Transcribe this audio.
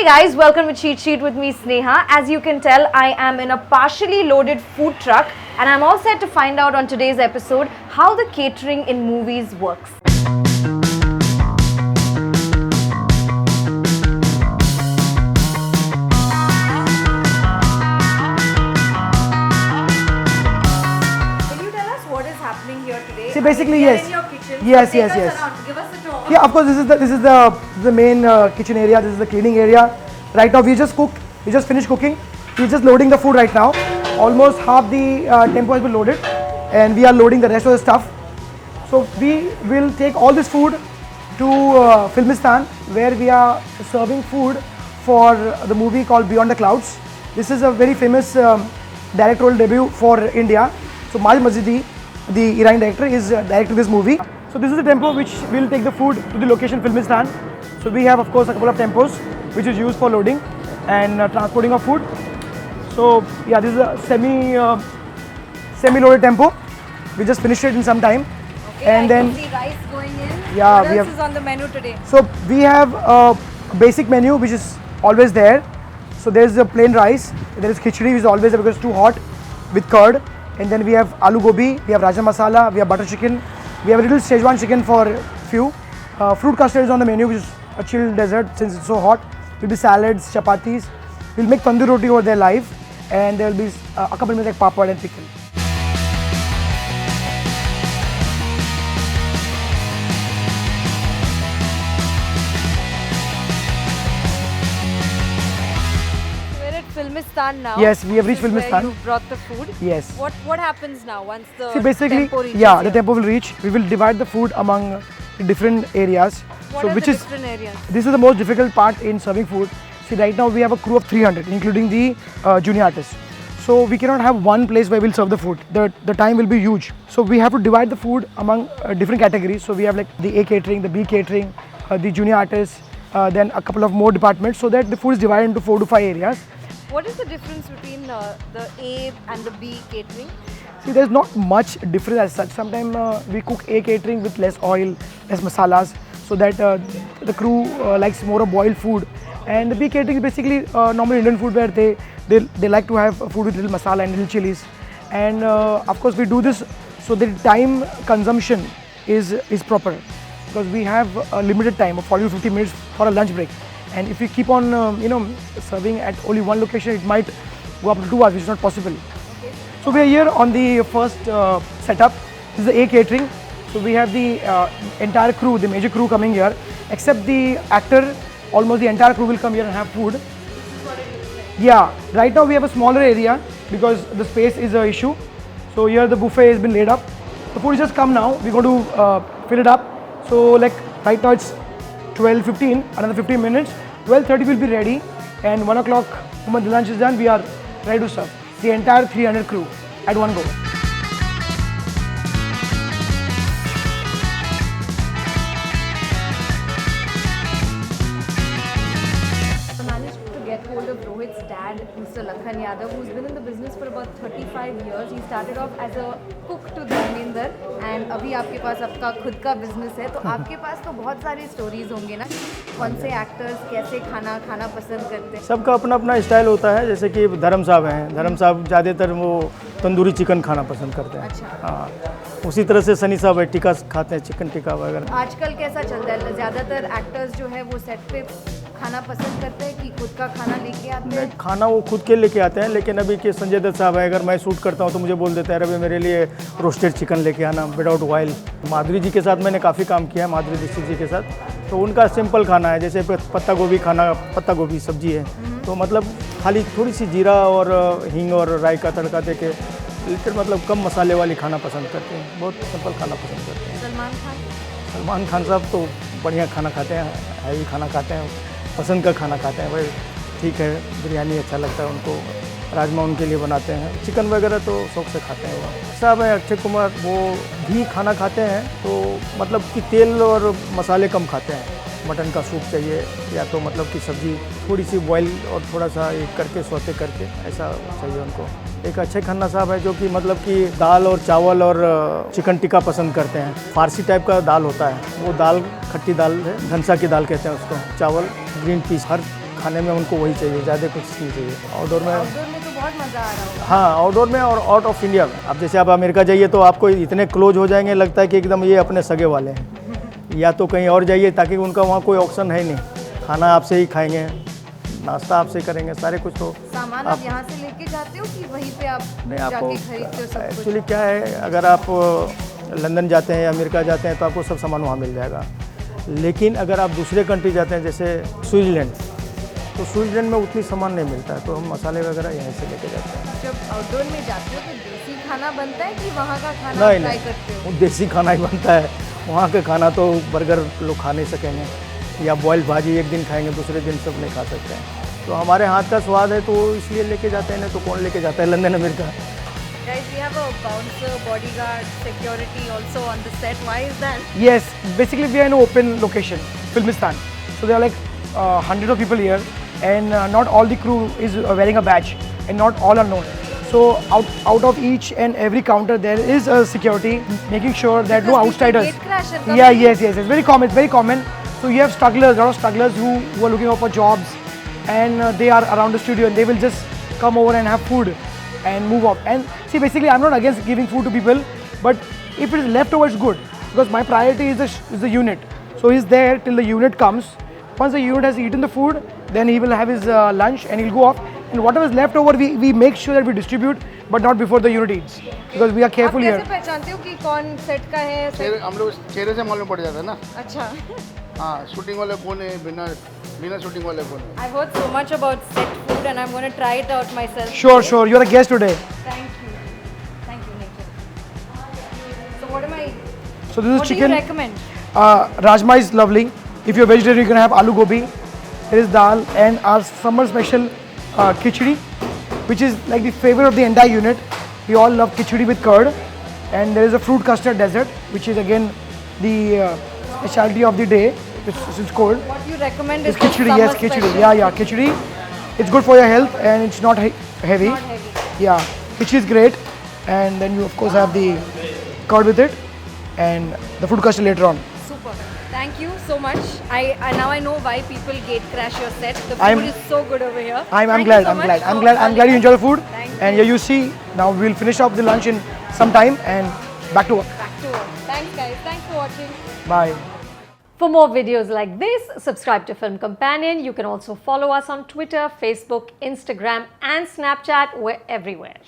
guys, welcome to Cheat Sheet with me Sneha. As you can tell, I am in a partially loaded food truck and I'm all set to find out on today's episode how the catering in movies works. Can you tell us what is happening here today? See, basically, We are yes. in your kitchen. Yes, Take yes, us yes. around. Give us a tour. Yeah, of course, this is the main kitchen area. This is the cleaning area. Right now, we just cooked. We just finished cooking. We're just loading the food right now. Almost half the tempo has been loaded, and we are loading the rest of the stuff. So we will take all this food to Filmistan, where we are serving food for the movie called Beyond the Clouds. This is a very famous directorial debut for India. So Majid Masjidi, the Iranian director, is directing this movie. So this is the tempo which will take the food to the location Filmistan. So we have, of course, a couple of tempos which is used for loading and transporting of food. So yeah, this is a semi-loaded tempo. We just finished it in some time. Okay, And I then can see rice going in. Yeah, what we else have- is on the menu today? So we have a basic menu which is always there. So there is a plain rice, there is khichdi which is always there because it's too hot with curd, and then we have aloo gobi, we have raja masala, we have butter chicken, we have a little Szechuan chicken for few. Fruit custard is on the menu, which is a chilled dessert since it's so hot. Will be salads, chapatis. We'll make tandoori roti over there live, and there will be accompaniment like papad and pickle. We're at Filmistan now. Yes, we have reached This is where Filmistan. You brought the food. Yes. What happens now once the See, basically, tempo reaches yeah, the here? tempo will reach. We will divide the food among the different areas. What are which the is different areas? this is the most difficult part in serving food. See, right now we have a crew of 300, including the junior artists. So we cannot have one place where we'll serve the food. The time will be huge. So we have to divide the food among different categories. So we have like the A catering, the B catering, the junior artists, then a couple of more departments, so that the food is divided into 4 to 5 areas. What is the difference between the A and the B catering? See, there's not much difference as such. Sometimes we cook A catering with less oil, less masalas, so that the crew likes more of boiled food. And the B catering is basically normal Indian food where they like to have food with little masala and little chilies. And of course, we do this so the time consumption is proper, because we have a limited time of 40 to 50 minutes for a lunch break. And if we keep on serving at only one location, it might go up to 2 hours, which is not possible. So we are here on the first setup. This is the A catering. So we have the entire crew, the major crew coming here, except the actor. Almost the entire crew will come here and have food. Yeah, right now we have a smaller area because the space is an issue. So here the buffet has been laid up. The food is just come now. We're going to fill it up. So like right now it's 12:15, another 15 minutes. 12:30 will be ready, and 1 o'clock when the lunch is done, we are ready to serve the entire 300 crew at one go. I managed to get hold of Rohit's dad, Mr. Lakhan Yadav, who's been in the business for about 35 years. He started off as a cook to Dharmender, and अभी आपके पास आपका खुद का business है, तो आपके पास तो बहुत सारी स्टोरीज होंगे ना, कौन से एक्टर्स कैसे खाना खाना पसंद करते हैं? सबका अपना अपना स्टाइल होता है। जैसे कि धर्म साहब हैं, धर्म साहब ज़्यादातर वो तंदूरी चिकन खाना पसंद करते हैं। अच्छा। हाँ, उसी तरह से सनी साहब है, टिक्का खाते हैं, चिकन टिक्का वगैरह। आजकल कैसा चलता है? ज़्यादातर एक्टर्स जो है वो सेट पे खाना पसंद करते हैं कि खुद का खाना लेके आते हैं? खाना वो खुद के लेके आते हैं, लेकिन अभी के संजय दत्त साहब है, अगर मैं शूट करता हूँ तो मुझे बोल देते हैं अरे मेरे लिए रोस्टेड चिकन लेके आना विदाउट ऑयल। माधुरी जी के साथ मैंने काफ़ी काम किया है, माधुरी दीक्षित जी के साथ। तो उनका सिंपल खाना है, जैसे पत्ता गोभी खाना, पत्ता गोभी सब्जी है, तो मतलब खाली थोड़ी सी जीरा और हींग और राई का तड़का दे के मतलब कम मसाले वाली खाना पसंद करते हैं, बहुत सिंपल खाना पसंद करते हैं। सलमान खान साहब तो बढ़िया खाना खाते हैं, हैवी खाना खाते हैं, पसंद का खाना खाते हैं भाई। ठीक है, बिरयानी अच्छा लगता है उनको, राजमा उनके लिए बनाते हैं, चिकन वगैरह तो शौक से खाते हैं वो। साहब है अक्षय कुमार, वो भी खाना खाते हैं, तो मतलब कि तेल और मसाले कम खाते हैं। मटन का सूप चाहिए या तो मतलब कि सब्ज़ी थोड़ी सी बॉयल और थोड़ा सा एक करके सौते करके ऐसा चाहिए उनको। एक अक्षय खन्ना साहब है जो कि मतलब कि दाल और चावल और चिकन टिक्का पसंद करते हैं। फारसी टाइप का दाल होता है, वो दाल खट्टी दाल है, धनसा की दाल कहते हैं उसको। चावल ग्रीन पीस हर खाने में उनको वही चाहिए, ज़्यादा कुछ नहीं चाहिए। आउटडोर में आउटडोर में तो बहुत मज़ा आ रहा होगा। हाँ, आउटडोर में और आउट ऑफ इंडिया में। अब जैसे आप अमेरिका जाइए तो आपको इतने क्लोज हो जाएंगे, लगता है कि एकदम ये अपने सगे वाले हैं। या तो कहीं और जाइए ताकि उनका वहाँ कोई ऑप्शन है नहीं, खाना आपसे ही खाएंगे, नाश्ता आपसे ही करेंगे, सारे कुछ। तो सामान आप यहाँ से लेके जाते हो कि वहीं पे आप नहीं, आपको जाके खरीदते हो सब कुछ? एक्चुअली क्या है, अगर आप लंदन जाते हैं या अमेरिका जाते हैं तो आपको सब सामान वहाँ मिल जाएगा। लेकिन अगर आप दूसरे कंट्री जाते हैं जैसे स्विट्ज़रलैंड, तो स्विट्ज़रलैंड में उतनी सामान नहीं मिलता है, तो हम मसाले वगैरह यहीं से लेके जाते हैं। जब आउटडोर में जाते हो तो देसी खाना बनता है कि वहाँ का खाना नहीं ट्राई नहीं, करते हो? वो देसी खाना ही बनता है। वहाँ का खाना तो बर्गर लोग खा नहीं सकेंगे, या बॉयल भाजी एक दिन खाएंगे, दूसरे दिन सब नहीं खा सकते हैं। तो हमारे हाथ का स्वाद है तो इसलिए लेके जाते हैं, नहीं तो कौन लेके जाता है London America. Guys, we have a bouncer, bodyguard, security also on the set. Why is that? Yes, basically we are in an open location, Filmistan. So there are like hundreds of people here, and not all the crew is wearing a badge, and not all are known. So out of each and every counter there is a security making sure that no Because outsiders. gate crash and come Yeah, in. yes, it's very common. It's very common. So you have strugglers, a lot of strugglers who are looking out for jobs, and they are around the studio, and they will just come over and have food and move off. And see, basically, I'm not against giving food to people, but if it is leftover, it's good, because my priority is the unit. So he's there till the unit comes. Once the unit has eaten the food, then he will have his lunch and he'll go off. And whatever is left over, we make sure that we distribute, but not before the unit eats, because we are आप careful here. कैसे पहचानते हो कि कौन set का है? चेहरे हम लोग चेहरे से मालूम पड़ जाता है ना। अच्छा। हाँ, शूटिंग वाले कौन है, बिना बिना शूटिंग वाले कौन है। I've heard so much about set food and I'm going to try it out myself. Sure, sure. You're a guest today. Thank you. Thank you, Nikhil. So what am I? So this is What do you chicken. recommend? Rajma is lovely. If you're vegetarian, you can have aloo gobi. There is dal and our summer special khichdi, which is like the favorite of the entire unit. We all love khichdi with curd. And there is a fruit custard dessert, which is again the specialty of the day. It's cold. What you recommend It's is the khichdi, summer yes, khichdi. special. Yeah, khichdi. It's good for your health and it's not heavy. Not heavy. Yeah, khichdi is great. And then you of course have the curd with it and the fruit custard later on. Super. Thank you so much. Now I know why people gate crash your set. The food I'm- is so good over here. I'm Thank glad. you so I'm much glad. for I'm glad. I'm glad you calling enjoy the us. food. Thank And you. here you see, now we'll finish off the lunch in some time and back to work. Back to work. Thanks guys. Thanks for watching. Bye. For more videos like this, subscribe to Film Companion. You can also follow us on Twitter, Facebook, Instagram and Snapchat. We're everywhere.